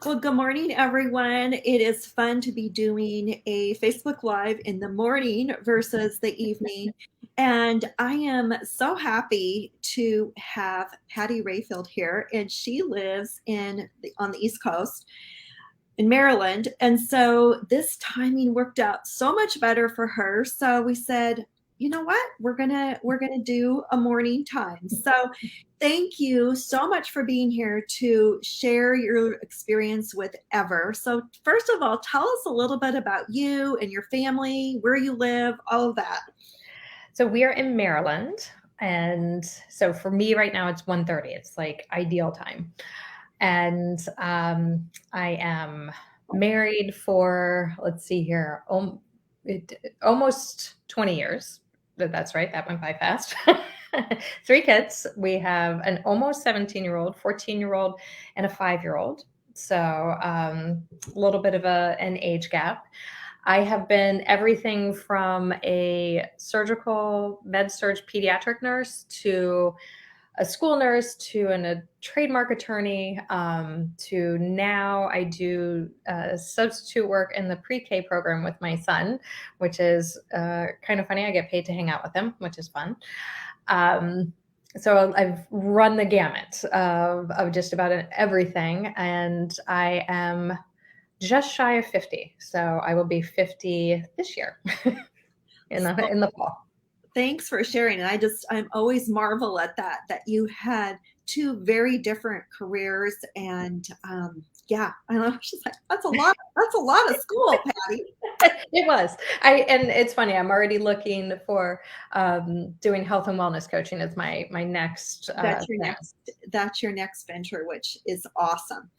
Well, good morning, everyone. It is fun to be doing a Facebook Live in the morning versus the evening. And I am so happy to have Patty Rayfield here, and she lives on the East Coast in Maryland. And so this timing worked out so much better for her. So we said, you know what? We're gonna do a morning time. So thank you so much for being here to share your experience with Ever. So first of all, tell us a little bit about you and your family, where you live, all of that. So we are in Maryland. And so for me right now, it's 1:30. It's like ideal time. And I am married for, let's see here, almost 20 years. That's right. That went by fast. Three kids. We have an almost 17-year-old, 14-year-old, and a 5-year-old. So a little bit of an age gap. I have been everything from a surgical med-surg pediatric nurse to a school nurse to a trademark attorney to now I do substitute work in the pre-K program with my son, which is kind of funny. I get paid to hang out with him, which is fun. So I've run the gamut of just about everything, and I am just shy of 50. So I will be 50 this year in the fall. Thanks for sharing. And I'm always marvel at that you had two very different careers. And yeah, I was just like, that's a lot of school, Patty. It was. And it's funny. I'm already looking for doing health and wellness coaching as my next thing. That's your next venture, which is awesome.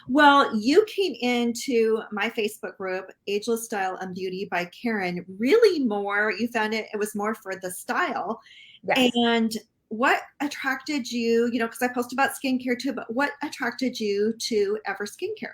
Well, you came into my Facebook group, Ageless Style and Beauty by Karen, really more, you found it was more for the style. Yes. And what attracted you, because I post about skincare too, but what attracted you to Ever Skincare?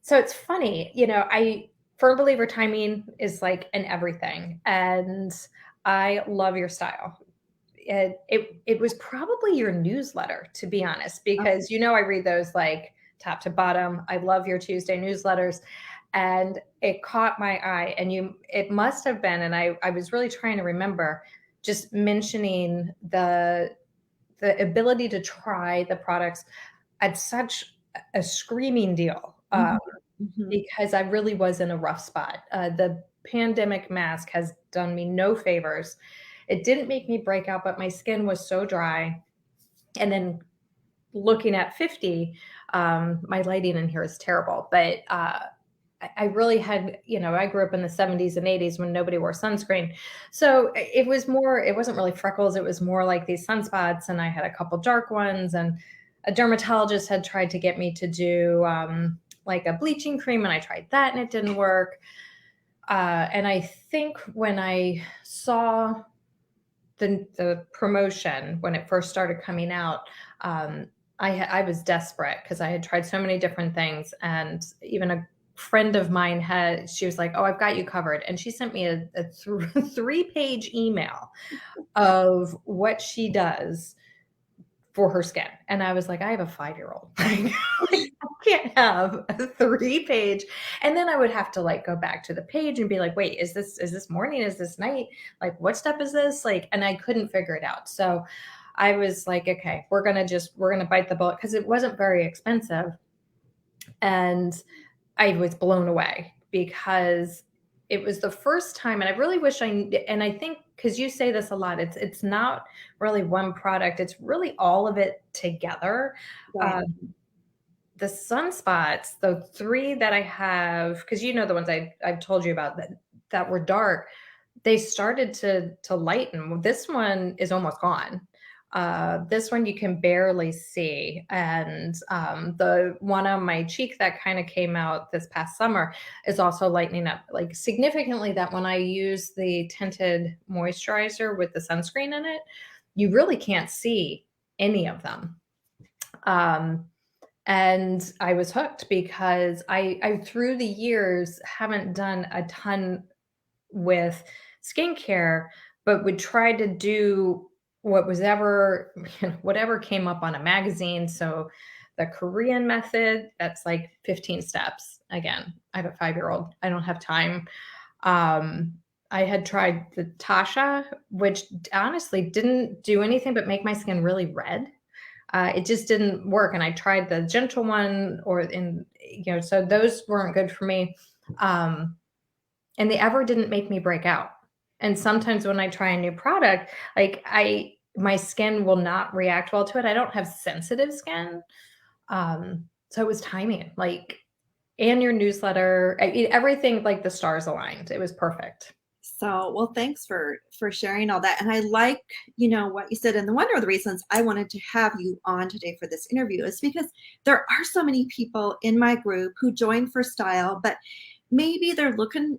So it's funny, I firm believer timing is like an everything. And I love your style. It was probably your newsletter, to be honest, because I read those like top to bottom. I love your Tuesday newsletters, and it caught my eye. And it must have been, and I was really trying to remember, just mentioning the ability to try the products at such a screaming deal. Because I really was in a rough spot. The pandemic mask has done me no favors. It didn't make me break out, but my skin was so dry. And then looking at 50, my lighting in here is terrible, but I really had, I grew up in the 70s and 80s when nobody wore sunscreen. So it wasn't really freckles. It was more like these sunspots. And I had a couple dark ones, and a dermatologist had tried to get me to do like a bleaching cream, and I tried that and it didn't work. And I think when I saw the promotion when it first started coming out, I was desperate because I had tried so many different things, and even a friend of mine she was like, "Oh, I've got you covered," and she sent me a 3-page email of what she does for her skin. And I was like, I have a 5-year-old. I can't have a 3-page. And then I would have to like go back to the page and be like, wait, is this morning? Is this night? Like, what step is this? Like, and I couldn't figure it out. So I was like, okay, we're going to bite the bullet, because it wasn't very expensive. And I was blown away because it was the first time, and I really wish and I think, because you say this a lot, it's not really one product, it's really all of it together. Right. The sunspots, the 3 that I have, because the ones I've told you about that were dark, they started to lighten. This one is almost gone. This one you can barely see. And the one on my cheek that kind of came out this past summer is also lightening up like significantly, that when I use the tinted moisturizer with the sunscreen in it, you really can't see any of them. And I was hooked because I through the years haven't done a ton with skincare, but would try to do whatever came up on a magazine. So the Korean method. That's like 15 steps. Again, I have a 5-year-old. I don't have time. Um, I had tried the Tasha, which honestly didn't do anything but make my skin really red. It just didn't work. And I tried the gentle one, so those weren't good for me. And they ever didn't make me break out. And sometimes when I try a new product, like my skin will not react well to it. I don't have sensitive skin. So it was timing, and your newsletter, everything, like the stars aligned. It was perfect. So, well, thanks for sharing all that. And I like, what you said. And one of the reasons I wanted to have you on today for this interview is because there are so many people in my group who join for style, but maybe they're looking,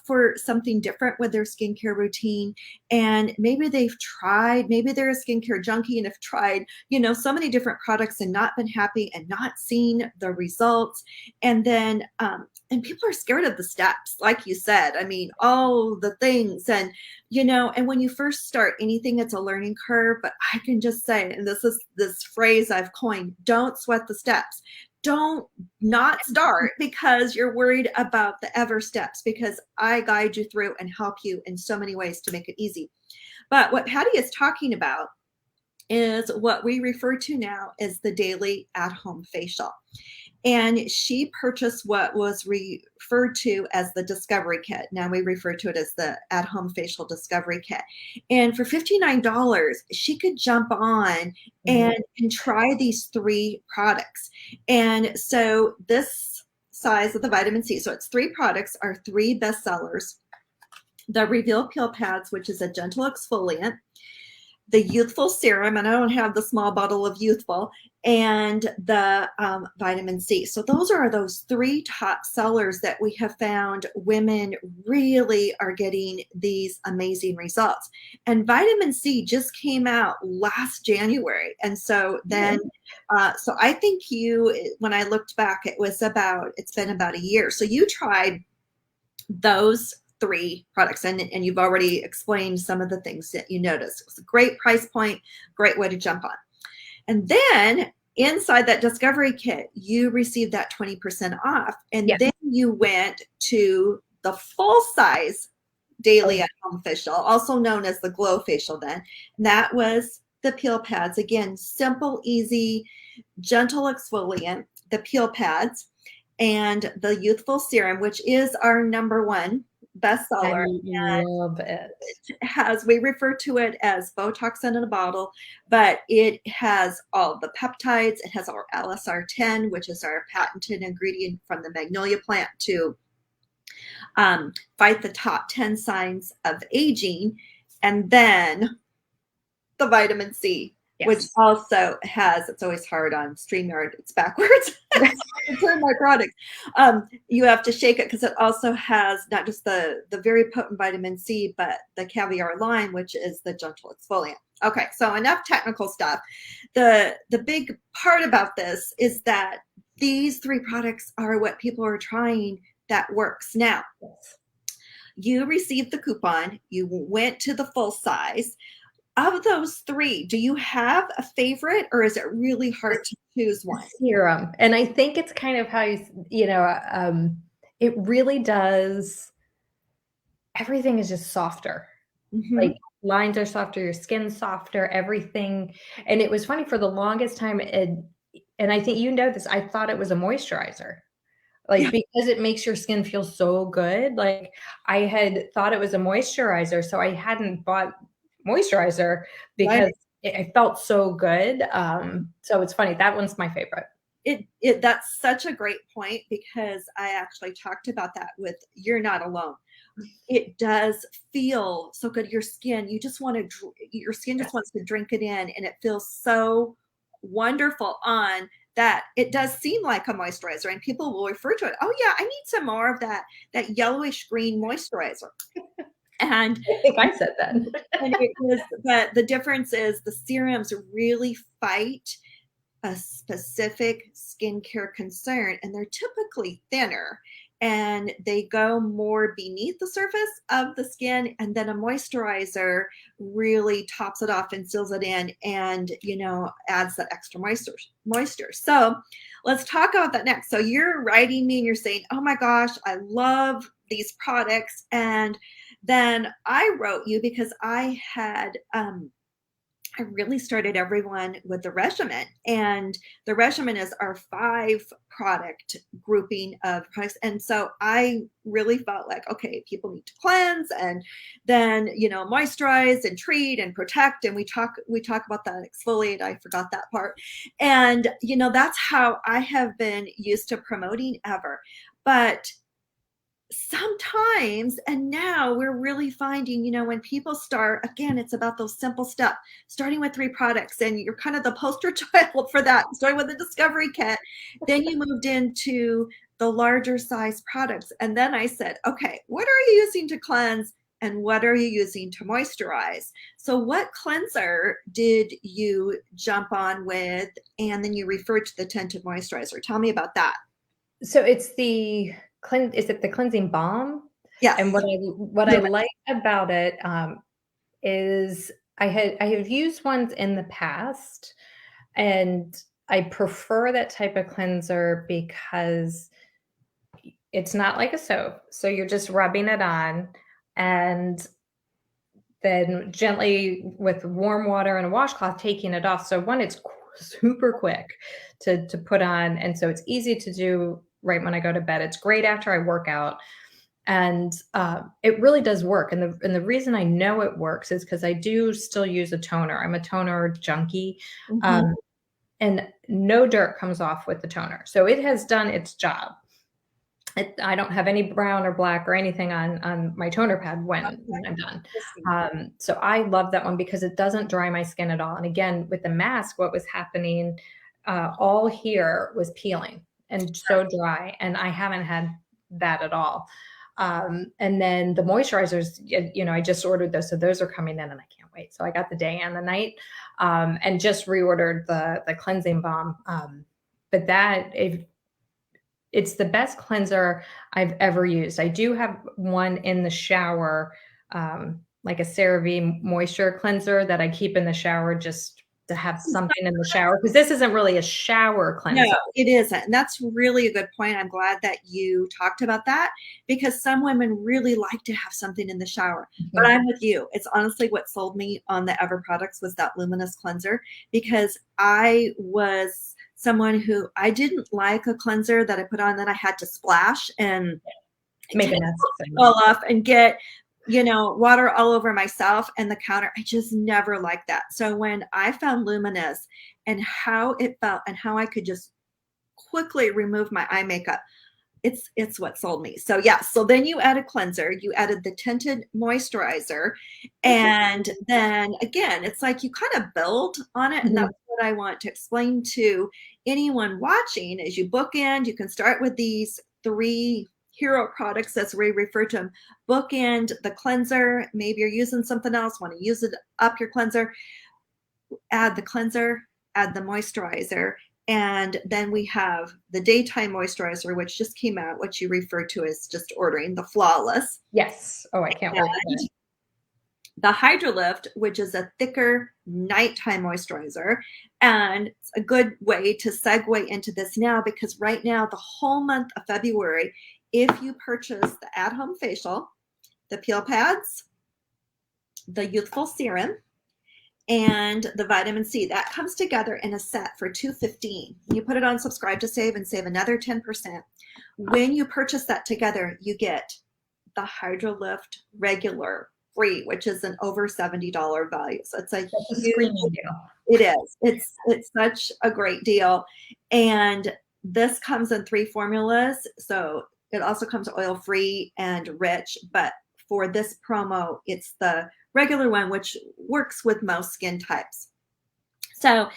for something different with their skincare routine. And maybe maybe they're a skincare junkie and have tried, so many different products and not been happy and not seen the results. And then, and people are scared of the steps, like you said. I mean, all the things. And, and when you first start anything, it's a learning curve. But I can just say, and this is this phrase I've coined, don't sweat the steps. Don't not start because you're worried about the ever steps, because I guide you through and help you in so many ways to make it easy. But what Patty is talking about is what we refer to now as the daily at-home facial. And she purchased what was referred to as the Discovery Kit. Now we refer to it as the at-home facial Discovery Kit. And for $59, she could jump on and try these 3 products. And so this size of the vitamin C, so it's 3 products, are 3 bestsellers. The Reveal Peel Pads, which is a gentle exfoliant, the Youthful Serum, and I don't have the small bottle of Youthful, and the vitamin C. So those are those 3 top sellers that we have found women really are getting these amazing results. And vitamin C just came out last January. And so then, so I think when I looked back, it's been about a year. So you tried those 3 products, and you've already explained some of the things that you noticed. It was a great price point, great way to jump on. And then inside that Discovery Kit, you received that 20% off. And then you went to the full size daily at home facial, also known as the Glow Facial then. And that was the peel pads. Again, simple, easy, gentle exfoliant, the peel pads, and the Youthful Serum, which is our #1 bestseller. I love it. We refer to it as Botox in a bottle, but it has all the peptides. It has our LSR10, which is our patented ingredient from the magnolia plant to fight the top 10 signs of aging. And then the vitamin C, which also has, it's always hard on StreamYard, it's backwards. It's in my product. You have to shake it because it also has not just the very potent vitamin C, but the caviar lime, which is the gentle exfoliant. Okay, so enough technical stuff. The big part about this is that these 3 products are what people are trying that works. Now, you received the coupon, you went to the full size. Of those 3, do you have a favorite, or is it really hard to choose one? Serum. And I think it's kind of how it really does. Everything is just softer. Like lines are softer, your skin's softer, everything. And it was funny for the longest time. And I think this, I thought it was a moisturizer. Because it makes your skin feel so good. Like I had thought it was a moisturizer, so I hadn't bought moisturizer because it felt so good. So it's funny. That one's my favorite. That's such a great point, because I actually talked about that with You're Not Alone. It does feel so good. Your skin just wants to drink it in, and it feels so wonderful on that. It does seem like a moisturizer, and people will refer to it. Oh yeah, I need some more of that yellowish green moisturizer. And I think I said that. But the difference is the serums really fight a specific skincare concern, and they're typically thinner. and they go more beneath the surface of the skin, and then a moisturizer really tops it off and seals it in, and adds that extra moisture. So let's talk about that next. So you're writing me and you're saying, oh my gosh, I love these products. And then I wrote you because I really started everyone with the Regimen, and the Regimen is our 5 product grouping of products. And so I really felt like, okay, people need to cleanse and then, moisturize and treat and protect. And we talk about that exfoliate. I forgot that part. And, that's how I have been used to promoting ever. But sometimes, and now we're really finding, when people start, again, it's about those simple steps, starting with 3 products, and you're kind of the poster child for that, starting with the discovery kit. Then you moved into the larger size products. And then I said, okay, what are you using to cleanse and what are you using to moisturize? So what cleanser did you jump on with? And then you referred to the tinted moisturizer. Tell me about that. So it's is it the cleansing balm? Yes. And what I like about it is I have used ones in the past, and I prefer that type of cleanser because it's not like a soap. So you're just rubbing it on and then gently with warm water and a washcloth taking it off. So one, it's super quick to put on, and so it's easy to do right when I go to bed. It's great after I work out, and it really does work. And the reason I know it works is because I do still use a toner. I'm a toner junkie, and no dirt comes off with the toner, so it has done its job. I don't have any brown or black or anything on my toner pad when I'm done. So I love that one because it doesn't dry my skin at all. And again, with the mask, what was happening all here was peeling and so dry. And I haven't had that at all. And then the moisturizers, I just ordered those. So those are coming in and I can't wait. So I got the day and the night, and just reordered the cleansing balm. But it's the best cleanser I've ever used. I do have one in the shower, like a CeraVe moisture cleanser that I keep in the shower just to have something in the shower, because this isn't really a shower cleanser. No, it isn't. And that's really a good point. I'm glad that you talked about that, because some women really like to have something in the shower. But I'm with you. It's honestly what sold me on the Ever products was that luminous cleanser, because I was someone who I didn't like a cleanser that I put on that I had to splash and make it all off and get water all over myself and the counter. I just never liked that. So when I found luminous and how it felt and how I could just quickly remove my eye makeup, it's what sold me. So yeah, so then you added cleanser, you added the tinted moisturizer, and then again, it's like you kind of build on it. And that's what I want to explain to anyone watching. As you bookend, you can start with these 3 hero products, as we refer to them. Bookend the cleanser. Maybe you're using something else, want to use it up your cleanser. Add the cleanser, add the moisturizer, and then we have the daytime moisturizer, which just came out, which you refer to as just ordering, the Flawless. Yes. Oh, I can't wait. The Hydrolift, which is a thicker nighttime moisturizer. And it's a good way to segue into this now, because right now, the whole month of February, if you purchase the at-home facial, the peel pads, the youthful serum, and the vitamin C, that comes together in a set for $215. You put it on Subscribe to Save and save another 10%. When you purchase that together, you get the Hydrolift regular free, which is an over $70 value. So it's a huge deal. It is. It's such a great deal. And this comes in 3 formulas. So it also comes oil-free and rich, but for this promo, it's the regular one, which works with most skin types. So,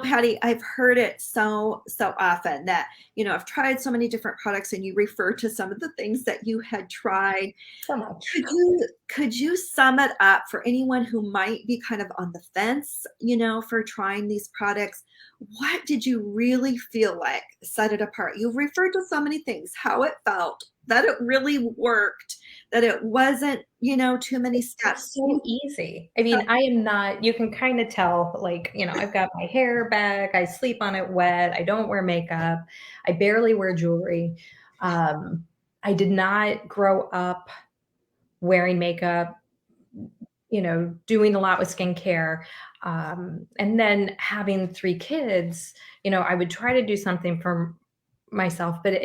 Patty, I've heard it so often that, I've tried so many different products, and you refer to some of the things that you had tried. So much. Could you sum it up for anyone who might be kind of on the fence, for trying these products? what did you really feel like set it apart? You referred to so many things, how it felt, that it really worked, that it wasn't, too many steps. It's so easy. I mean, I am not, you can kind of tell, like, I've got my hair back, I sleep on it wet, I don't wear makeup, I barely wear jewelry. I did not grow up wearing makeup, doing a lot with skincare. And then having 3 kids, I would try to do something for myself, but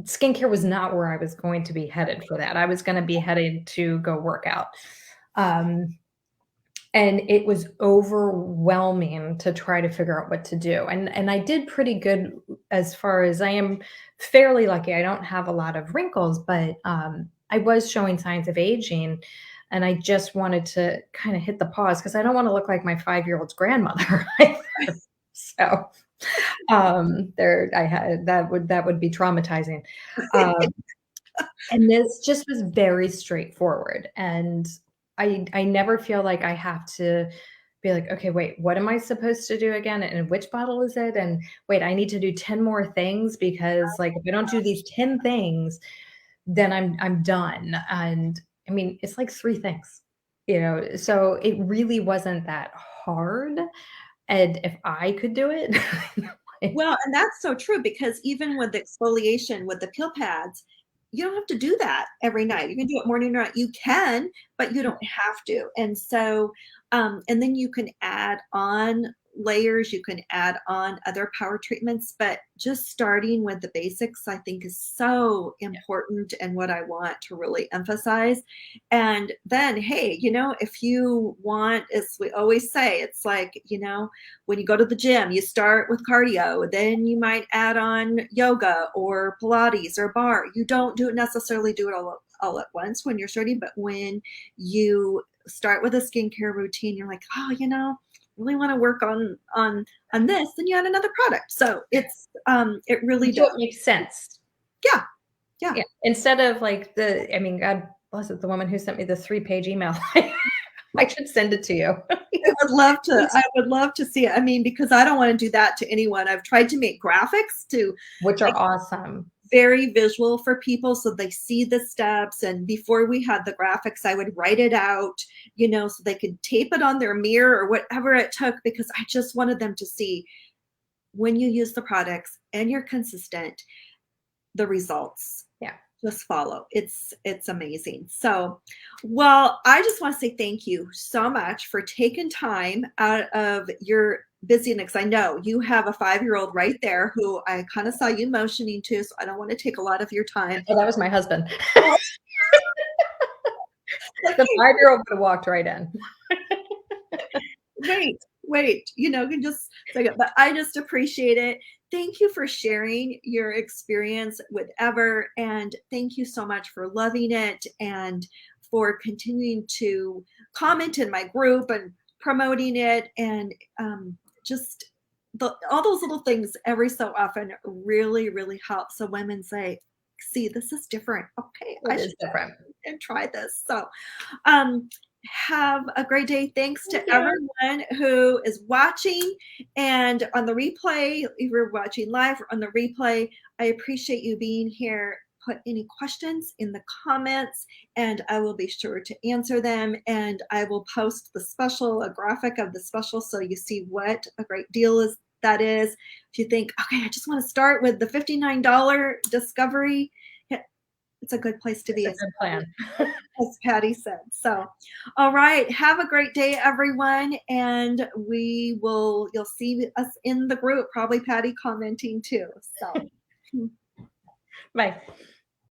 skincare was not where I was going to be headed for that. I was going to be headed to go work out. Um, and it was overwhelming to try to figure out what to do. And I did pretty good, as far as I am fairly lucky. I don't have a lot of wrinkles, but I was showing signs of aging. And I just wanted to kind of hit the pause because I don't want to look like my 5-year-old's grandmother. So there I had that would be traumatizing. Um, and this just was very straightforward. And I never feel like I have to be like, okay, wait, what am I supposed to do again? And which bottle is it? And wait, I need to do 10 more things because like if I don't do these 10 things, then I'm done. And I mean, it's like 3 things, so it really wasn't that hard. And if I could do it, Well, and that's so true because even with the exfoliation with the peel pads, you don't have to do that every night. You can do it morning or night. You can, but you don't have to. And so, and then you can add on layers, you can add on other power treatments, but just starting with the basics, I think is so important and what I want to really emphasize. And then, hey, if you want, as we always say, it's like, when you go to the gym, you start with cardio, then you might add on yoga or Pilates or bar. You don't necessarily do it all at once when you're starting, but when you start with a skincare routine, you're like, oh, really want to work on this, then you add another product. So it really do does. it makes sense. Yeah. Yeah. Instead of like I mean, God bless it, the woman who sent me the 3-page email. I should send it to you. I would love to see it. I mean, because I don't want to do that to anyone. I've tried to make graphics to Which are awesome. very visual for people so they see the steps. And before we had the graphics, I would write it out, so they could tape it on their mirror or whatever it took, because I just wanted them to see when you use the products and you're consistent, the results just follow. It's amazing. So, well, I just want to say thank you so much for taking time out of your busyness. I know you have a 5-year-old right there who I kind of saw you motioning to, so I don't want to take a lot of your time. Oh, that was my husband. The 5-year-old would have walked right in. Wait, can just say it, but I just appreciate it. Thank you for sharing your experience with Ever, and thank you so much for loving it and for continuing to comment in my group and promoting it, and just all those little things every so often really, really help. So women say, see, this is different. Okay, I should different and try this. So have a great day. Thanks to everyone who is watching and on the replay. If you're watching live or on the replay, I appreciate you being here. Put any questions in the comments and I will be sure to answer them. And I will post a graphic of the special so you see what a great deal that is. If you think, okay, I just want to start with the $59 Discovery, it's a good place to be. It's a good plan. As Patty said. So, all right. Have a great day, everyone. And you'll see us in the group, probably Patty commenting too. So, bye.